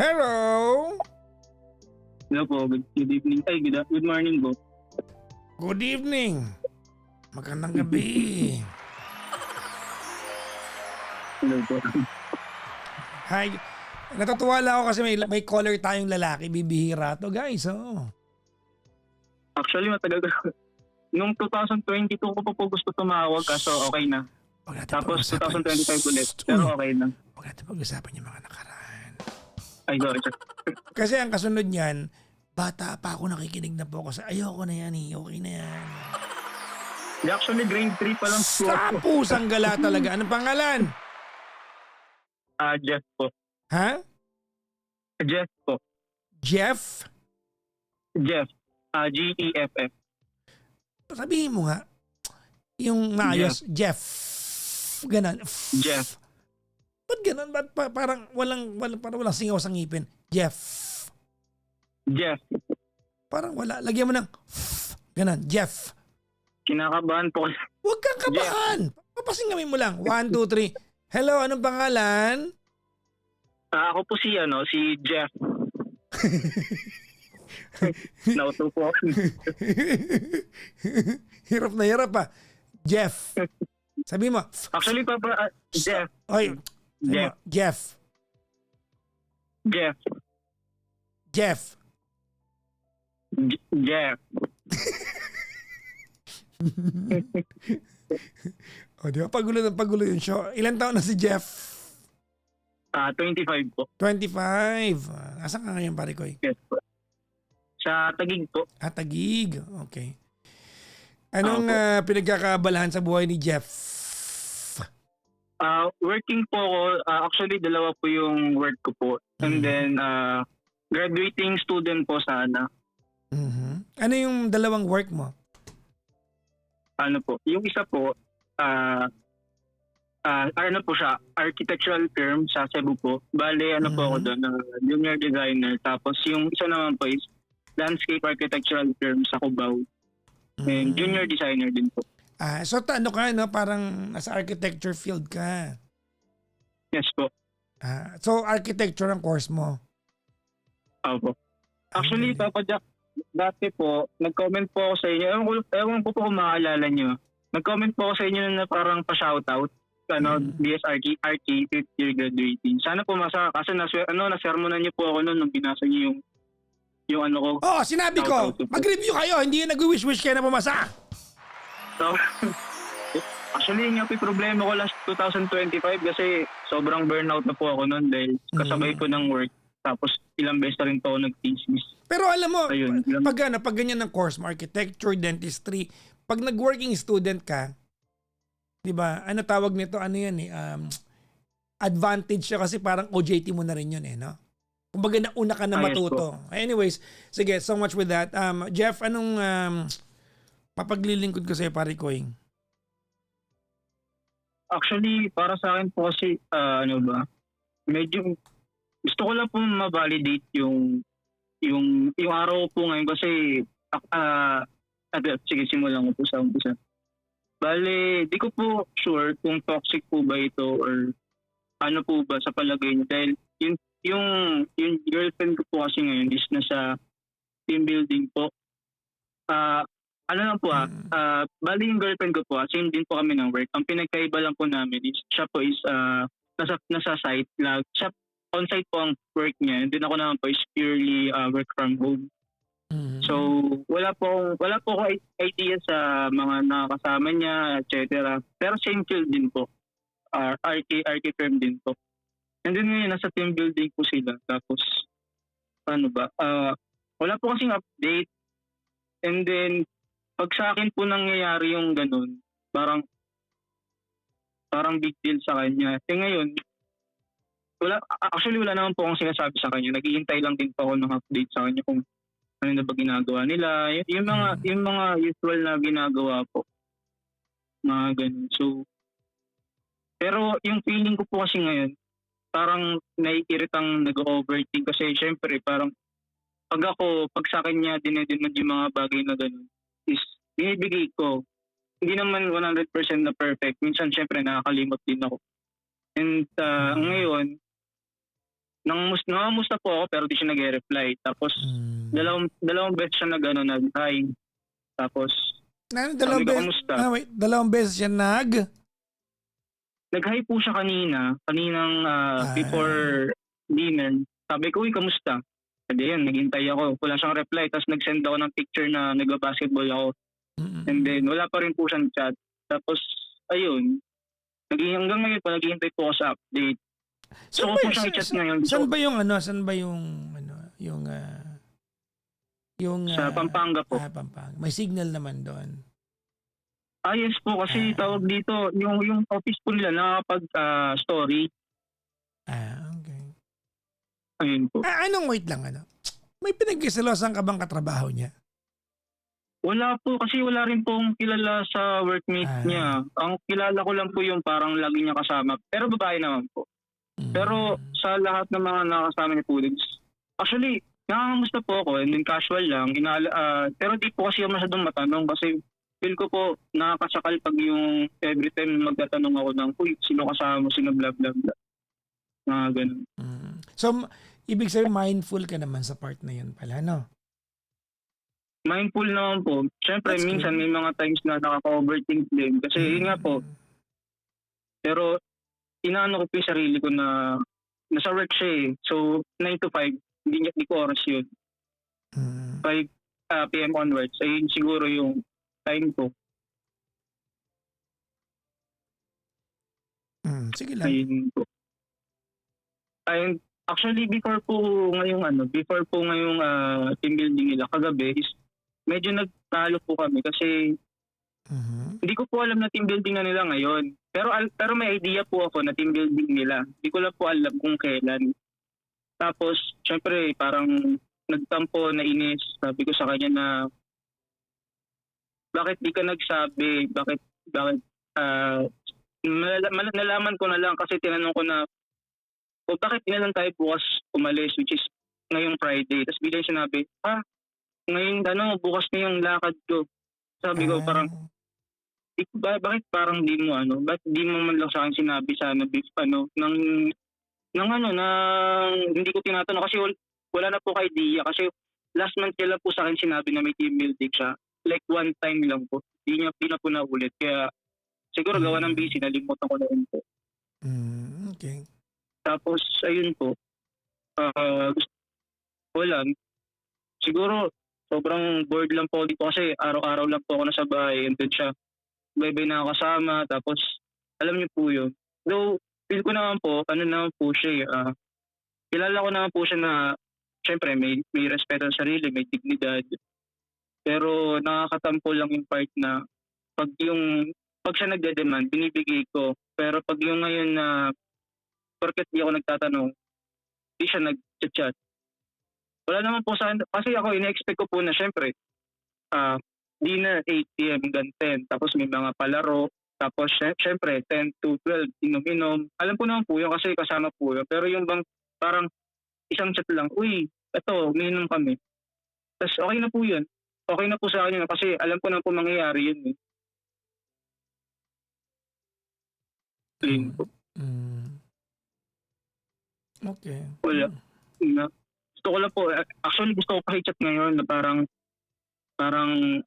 Hello! Hello po, good evening. Ay, good morning po. Good evening. Magandang gabi. Hello po. Hi. Natutuwa lang ako kasi may caller tayong lalaki. Bibihira to guys. Oh. Actually, matagal ko. Nung 2022 ko pa po gusto tumawag kaso okay na. Huwag natin Tapos pag-usapan. 2025 ulit. Uy, Pero okay na. huwag natin pag-usapan yung mga nakaraan. Ay, sorry sir. Kasi ang kasunod niyan, bata pa ako, nakikinig na po ako sa ayoko na yan eh. Okay na yan. Actually, grade 3 pa lang po. Sa pusang gala talaga. Anong pangalan? Jeff po. Ha? Jeff po. Jeff? Jeff. G-E-F-F. Sabihin mo nga. Yung maayos. Jeff. Ganon. Jeff. Ba't ganon? Ba't parang walang singaw sa ngipin? Jeff. Jeff. Parang wala. Lagyan mo ng ganon. Jeff. Kinakabahan po. Huwag kang kabahan. Papasingawin mo lang. 1, 2, 3. Hello, anong pangalan? Ako po si Jeff. Nauto po. Hirap na hirap pa. Jeff. Sabi mo. Actually, Papa, Jeff. Oy. Jeff. Jeff. Jeff. Jeff. Jeff. O, di ba? Pagulo yung show. Ilan taon na si Jeff? 25 po. 25. Asan ka ngayon, pare ko? Yes po. Sa Taguig po. Taguig. Okay. Anong pinagkakabalahan sa buhay ni Jeff? Working po ako. Actually, dalawa po yung work ko po. And then, graduating student po sana. Ano yung dalawang work mo? Ano po? Yung isa po, ano po siya, architectural firm sa Cebu po. Bale, ano po ako doon, junior designer. Tapos yung isa naman po is landscape architectural firm sa Cubao. And junior designer din po. So ano ka, no? Parang nasa architecture field ka. Yes po. So architecture ang course mo? Opo. Actually, Papa Jack, dati po, nag-comment po ako sa inyo. Ewan ko po kung makaalala nyo. Nag-comment po ako sa inyo na parang pa-shoutout. BSRT, RT, 5th year graduating. Sana po kasi nasermonan niyo po ako noon nung binasa niyo yung ano ko. Oo, sinabi ko. Mag-review kayo, hindi yung nag-wish-wish kayo na pumasa. So, actually, yung problema ko last 2025 kasi sobrang burnout na po ako noon dahil kasabay po ng work. Tapos ilang beses na rin po ako nag-thesis. Pero alam mo, Ayun, pag ganyan ng course mo, architecture, dentistry, pag nag-working student ka, di ba, ano tawag nito, ano yan advantage siya kasi parang OJT mo na rin yun no? Kumbaga nauna ka na matuto. Anyways, sige, so much with that. Jeff, anong papaglilingkod ko sa'yo, pare Koy? Actually, para sa akin po kasi, medyo gusto ko lang po ma-validate yung araw po ngayon kasi sige, simulan ko po sa umpisa. Bale, di ko po sure kung toxic po ba ito or ano po ba sa palagay niyo. Dahil yung girlfriend ko po kasi ngayon is nasa team building po. Ano lang po bale yung girlfriend ko po, same din po kami ng work. Ang pinagkaiba lang po namin is siya po is nasa site lang. Siya on-site po ang work niya. And then ako naman po is purely work from home. So, wala po ako idea sa mga nakakasama niya, etc. Pero same field din po. RK firm din po. And then ngayon, nasa team building po sila. Tapos, wala po kasing update. And then, pag sa akin po nangyayari yung ganun, parang big deal sa kanya. Ngayon, wala naman po akong sinasabi sa kanya. Naghihintay lang din po ako ng update sa kanya kung ano na ba ginagawa nila. Yung mga usual na ginagawa po. Mga ganun. So, pero yung feeling ko po kasi ngayon, parang naiiritang nag-overthink kasi syempre parang pag sa akin niya dinedemand yung mga bagay na ganun is binibigay ko. Hindi naman 100% na perfect. Minsan syempre nakakalimot din ako. And ngayon, nangamusta po ako pero di siya nag-reply. Tapos dalawang beses siya nag-hi. Tapos Dalawang sabi ko, beses, kamusta? dalawang beses siya Nag-hi po siya kaninang before dinner. Sabi ko, uy, kamusta? Sabi yan, naghintay ako. Wala siyang reply. Tapos nag-send ako ng picture na nagba-basketball ako. And then, wala pa rin po siyang chat. Tapos, ayun. Hanggang ngayon pa, naghihintay po ako sa update. So, po siyang i-chat ngayon. Saan ba yung Sa Pampanga po. Pampanga. May signal naman doon. Yes po, kasi tawag dito, yung office po nila nakakapag-story. Okay. Ayun po. Wait lang, may pinagkisalosan ka bang katrabaho niya? Wala po, kasi wala rin pong kilala sa workmate niya. Ang kilala ko lang po yung parang lagi niya kasama. Pero babae naman po. Pero sa lahat ng mga nakasama niya po, actually, nakakamusta po ako and then casual lang. Pero di po kasi ako masyadong matanong kasi feel ko po nakakasakal pag yung every time magtatanong ako ng, uy, sino kasama mo, sino blah blah blah. Ganun. So, ibig sabihin mindful ka naman sa part na yun pala, no? Mindful naman po. Siyempre, minsan may mga times na nakaka-overthink din. Kasi yun nga po. Pero, inaano ko po yung sarili ko na nasa work siya eh. So, 9 to 5, hindi ko oras yun. 5 p.m. onwards. Ayun siguro yung time ko. Sige lang. Ayun po. And actually, before po ngayong team building nila kagabi is medyo nagtalo po kami kasi hindi ko po alam na team building na nila ngayon. Pero may idea po ako na team building nila. Hindi ko lang po alam kung kailan. Tapos, syempre, parang nagtampo, nainis. Sabi ko sa kanya na bakit di ka nagsabi? Bakit nalaman ko na lang kasi tinanong ko na bakit di na lang tayo bukas umalis, which is ngayong Friday. Tapos biglang sinabi, ngayon bukas na yung lakad ko. Sabi ko parang, bakit parang di mo bakit di mo man lang sa akin sinabi sana nang hindi ko tinatanong kasi wala na po ka-idea kasi last month kailan po sa akin sinabi na may team building siya. Like one time lang po. Di na po na ulit. Kaya siguro gawa ng busy, nalimutan ko na rin po. Okay. Tapos, ayun po. Wala. Siguro, sobrang bored lang po dito kasi araw-araw lang po ako nasa bahay. And then siya, bye-bye na ako kasama. Tapos, alam niyo po yun. Though, feel ko naman po, naman po siya kilala ko naman po siya na, syempre, may respeto sa sarili, may dignidad. Pero nakakatampo lang yung part na pag siya nagde-demand, binibigay ko. Pero pag yung ngayon na porket di ako nagtatanong, di siya nag-chat. Wala naman po sa kasi ako ina-expect ko po na syempre dinner 8 p.m. hanggang 10. Tapos may mga palaro. Tapos syempre 10 to 12 inom-inom. Alam ko naman po yun kasi kasama po yun. Pero yung bang parang isang chat lang, uy, eto, umiinom kami. Tapos okay na po yun. Okay na po sa akin yun kasi alam ko na po mangyayari yun eh. Ayun po. Okay. Wala. Gusto ko lang po, actually gusto ko pa i-chat ngayon na parang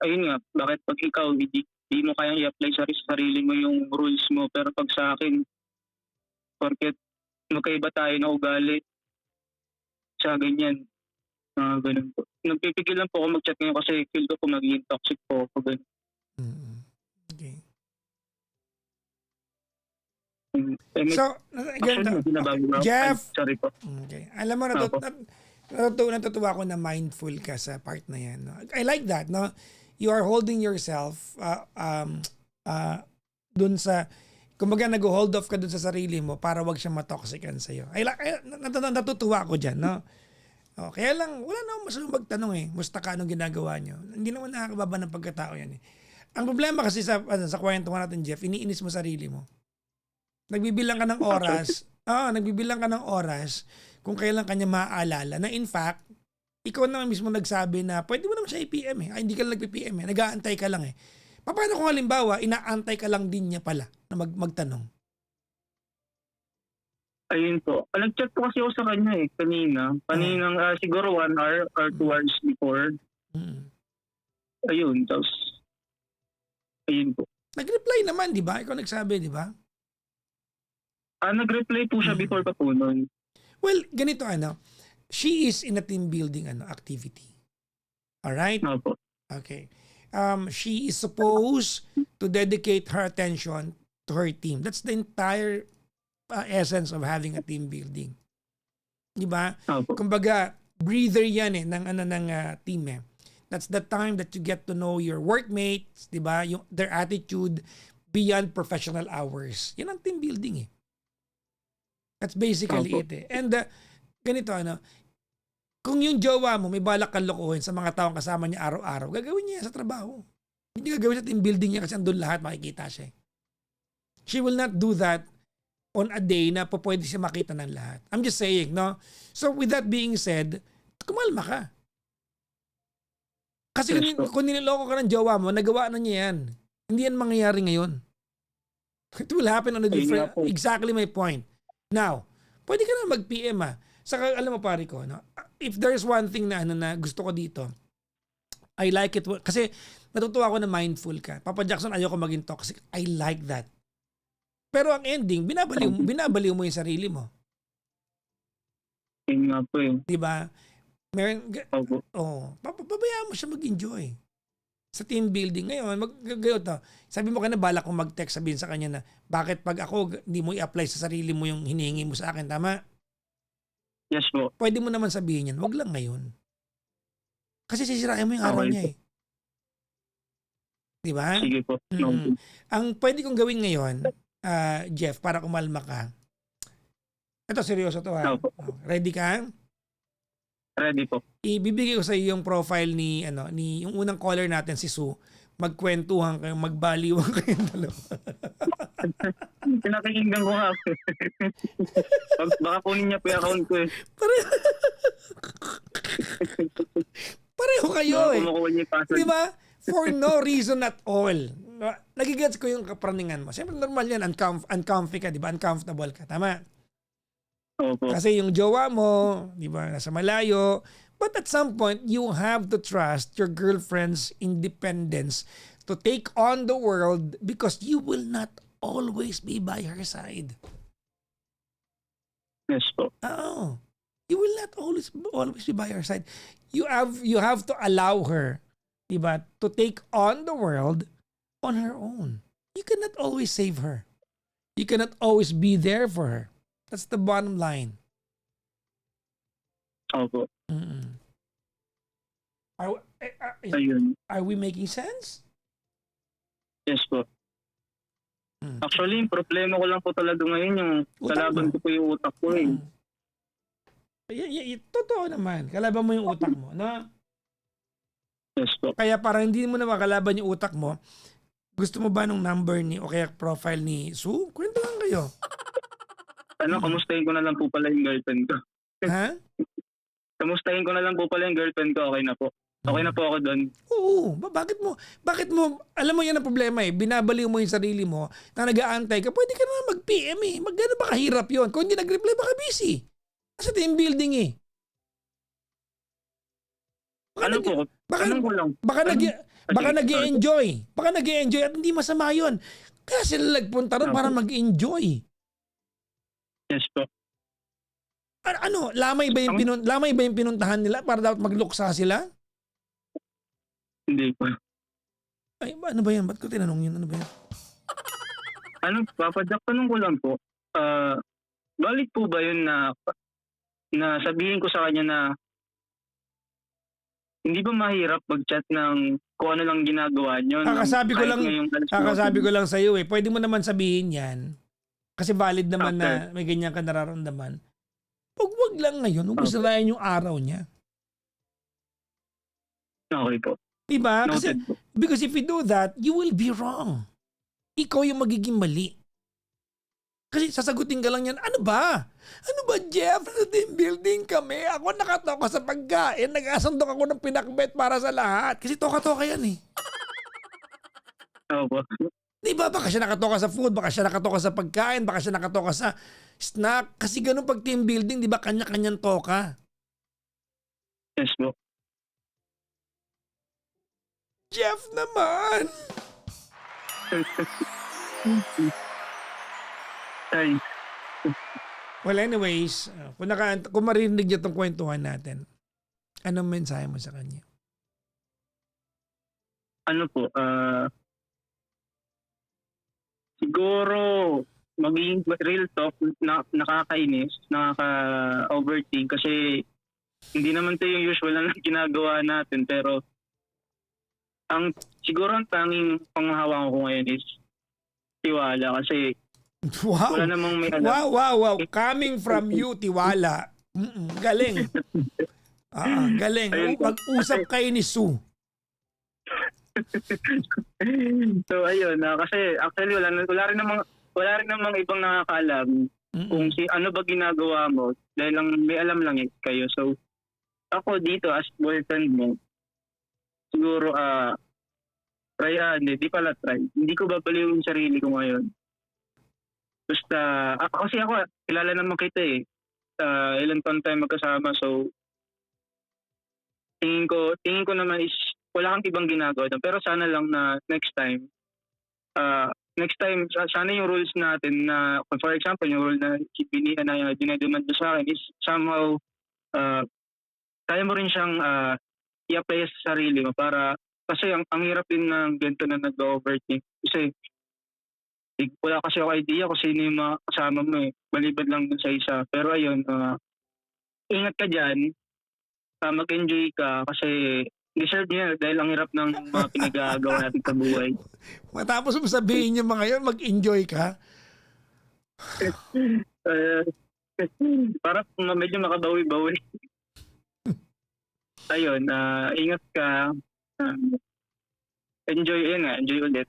ayun nga, bakit pag ikaw hindi mo kayang i-apply sa sarili mo yung rules mo, pero pag sa akin, porket magkaiba tayo na ugali sa ganyan, ganun po. Nagpipigil lang po ako mag-chat ngayon kasi feel ko po magiging toxic po ako ganun. Okay. So, Jeff, sorry po. Okay. Alam mo, natutuwa ko na mindful ka sa part na yan. No? I like that. No? You are holding yourself dun sa, kumbaga nag-hold off ka dun sa sarili mo para wag siya matoxican sa'yo. Natutuwa ko dyan. No? Kaya lang, wala na masyadong magtanong eh. Musta ka, anong ginagawa nyo? Hindi naman nakakababa ng pagkatao yan eh. Ang problema kasi sa kwento natin, Jeff, iniinis mo sarili mo. Nagbibilang ka ng oras kung kailan kanya maaalala na in fact, ikaw naman mismo nagsabi na pwede mo naman siya i-PM eh. Hindi ka lang nagpi-PM eh. Nag-aantay ka lang eh. Paano kung halimbawa, inaantay ka lang din niya pala na magtanong? Ayun po. Nag-chat po kasi ako sa kanya kanina. Kaninang siguro 1 hour or 2 hours before. Mm. Ayun, tapos ayun po. Nag-reply naman, di ba? Ikaw nagsabi, di ba? Nag-reply po siya before pa po nun. Well, ganito she is in a team building activity. Alright? Opo. Okay. She is supposed to dedicate her attention to her team. That's the entire essence of having a team building. Di ba? Opo. Kumbaga, breather yan ng team That's the time that you get to know your workmates, di ba? Their attitude beyond professional hours. Yan ang team building That's basically Opo. it And ganito kung yung jowa mo may balak kang lokohin sa mga taong kasama niya araw-araw, gagawin niya yan sa trabaho. Hindi gagawin sa team building niya kasi andun lahat makikita siya. She will not do that on a day na pwede siya makita ng lahat. I'm just saying, no? So with that being said, kumalma ka. Kasi kung niloloko ka ng jowa mo, nagawa na niya yan. Hindi yan mangyayari ngayon. It will happen on a different... Exactly my point. Now, pwede ka na mag-PM Saka alam mo pare ko, no? If there's one thing na gusto ko dito, I like it. Kasi natutuwa ako na mindful ka. Papa Jackson, ayoko maging toxic. I like that. Pero ang ending, binabaliw mo yung sarili mo. Yun nga po Diba? Pabayaan mo siya mag-enjoy. Sa team building ngayon, sabi mo ka na balak kong mag-text, sabihin sa kanya na, bakit pag ako, hindi mo i-apply sa sarili mo yung hinihingi mo sa akin, tama? Yes po. Pwede mo naman sabihin yan, wag lang ngayon. Kasi sisirain mo yung araw niya Diba? Sige po. Ang pwede kong gawin ngayon, Jeff, para kumalma ka, ito seryoso to Ready ka? Ready po. Ibibigay ko sa iyo yung profile ni yung unang caller natin si Sue. Magkwentuhan kayo, magbaliwan kayong dalawa. Pinakikinggan ko nga. Baka kunin niya po yung account ko Pareho kayo Di ba? For no reason at all. Nagigets ko yung kapraningan mo. Siyempre normal yan, uncomfy ka, di ba? Uncomfortable ka, tama? Opo. Kasi yung jowa mo, di ba, nasa malayo. But at some point, you have to trust your girlfriend's independence to take on the world because you will not always be by her side. Yes po. Oh, you will not always be by her side. You have to allow her, diba, to take on the world on her own. You cannot always save her. You cannot always be there for her. That's the bottom line. Opo. Are we making sense? Yes po. Actually, yung problema ko lang po talaga ngayon yung kalaban ko po yung utak ko Totoo naman. Kalaban mo yung utak mo, no? Yes po. Kaya para hindi mo na makalaban yung utak mo, gusto mo ba nung number o kaya profile ni Sue? Kwentuhan kayo. Kamustahin ko na lang po pala yung girlfriend ko. Ha? Kamustahin ko na lang po pala yung girlfriend ko, okay na po. Okay na po ako doon. Oo. Bakit mo, alam mo yan ang problema binabaliw mo yung sarili mo na nag-aantay ka, pwede ka na mag-PM Magano ba kahirap yun? Kung hindi nag-reply, baka busy. Sa team building Baka nag-i-enjoy. Baka nag-i-enjoy at hindi masama yun. Kaya sila nagpunta ron para mag-enjoy. Yes po. Lamay ba yung pinuntahan nila para dapat magluksa sila? Hindi po. Ay, ano ba yan? Ba't ko tinanong yun? Ano ba yan? Papadyak, tanong ko lang po. Balik po ba yun na sabihin ko sa kanya na hindi ba mahirap mag-chat ng kung ano lang ginagawa nyo? Kakasabi ko lang sa iyo Pwede mo naman sabihin yan. Kasi valid naman na may ganyan ka nararamdaman. Wag lang ngayon. Huwag sirain yung araw niya. Okay po. Diba? Because if you do that, you will be wrong. Ikaw yung magiging mali. Kasi sasagutin ka lang yan, ano ba? Ano ba, Jeff? Sa team building kami. Ako nakatoka sa pagkain. Nag-asandok ako ng pinakbet para sa lahat. Kasi toka-toka yan Opo. Di ba? Baka siya nakatoka sa food, baka siya nakatoka sa pagkain, baka siya nakatoka sa snack. Kasi ganun pag team building, di ba? Kanya-kanyang toka. Yes po. Jeff naman! Ay, Well, anyways, kung marinig niya itong kwentuhan natin, anong mensahe mo sa kanya? ano po, siguro maging real talk na nakakainis, nakaka-overthink kasi hindi naman 'to yung usual na ginagawa natin, pero siguro ang tanging panghahawakan ko ngayon is tiwala kasi Wow! wala namang may alam. Wow! Coming from you, Tiwala. Galing. Galing. Ayun po. Mag-usap kayo ni Sue. So ayun, kasi actually wala rin namang ibang nakakaalam kung ano ba ginagawa mo dahil lang may alam lang kayo. So ako dito as boyfriend mo, siguro try. Hindi ko babaliw yung sarili ko ngayon. Basta, kasi ako, kilala naman kita eh. Ilang taon tayo magkasama. So, tingin ko naman is, wala kang ibang ginagawa. Pero sana lang na next time, sana yung rules natin na, for example, yung rule na dinedemand mo sa akin is somehow, kaya mo rin siyang i-apply sa sarili mo para, kasi ang hirap din ng ganito na nag-overthink. Kasi, wala kasi ako idea kung sino yung mga kasama mo eh. Malibad lang dun sa isa. Pero ayun, ingat ka dyan. Mag-enjoy ka kasi deserve niya dahil ang hirap ng mga pinagagawa natin sa buhay. Matapos mo sabihin niya mga yun, mag-enjoy ka. Para medyo makabawi-bawi. Ayun, ingat ka. Enjoy ulit.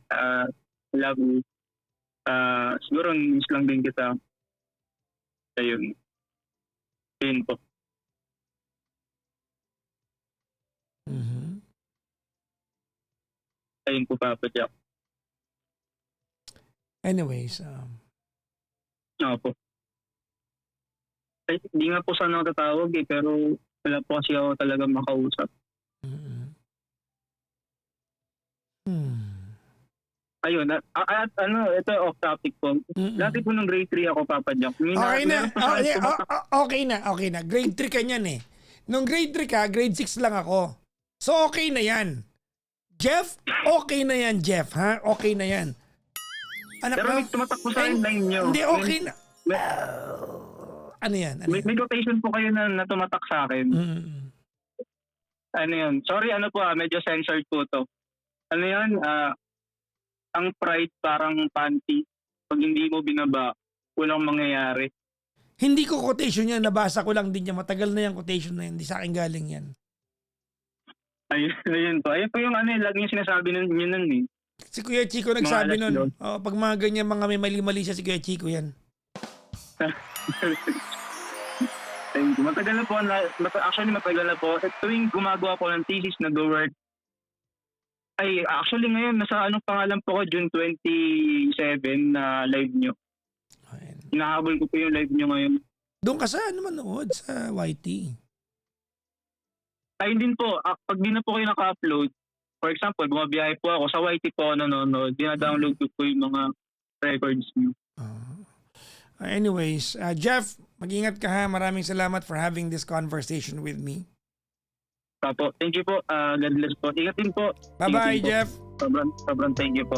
Love you. Siguro miss lang din kita. Ayun po. Ayun po, Papa Jack. Anyways, Po. Ay, hindi nga po sana ako tatawag pero wala po kasi ako talaga makausap. Ayun, at ito off topic po. Dati po nung grade 3 ako, Papa Jack. Okay na. Grade 3 ka niyan eh. Nung grade 3 ka, grade 6 lang ako. So okay na yan. Jeff, okay na yan, Jeff. Ha? Okay na yan. Anak pero may tumatakbo sa line nyo. Hindi, okay na. Ano yan? May rotation po kayo na tumatak sa akin. Ano yun? Sorry, medyo censored po to. Ano yun? Ang pride parang panty. Pag hindi mo binaba, walang mangyayari. Hindi ko quotation yan. Nabasa ko lang din yan. Matagal na yung quotation na yan. Hindi sa akin galing yan. Ayun po. Ayun po yung lagi yung sinasabi nyo nun eh. Si Kuya Chico nagsabi nun. Pag mga ganyan, mga may mali-mali siya, si Kuya Chico yan. Matagal na po. Actually, matagal na po. Tuwing gumagawa po ng thesis, nag-work. Ay, actually ngayon, nasa pangalan po ko, June 27 na live nyo. Hinahabol ko po yung live nyo ngayon. Doon ka sa manood sa YT? Ayun din po, pag di na po kayo naka-upload, for example, bumabiyahe po ako, sa YT po ako nanonood, dina-download ko po yung mga records nyo. Anyways, Jeff, mag-ingat ka ha. Maraming salamat for having this conversation with me. Papo, thank you po. God bless po. Ingat din po. Bye-bye, Jeff. Sobrang thank you po.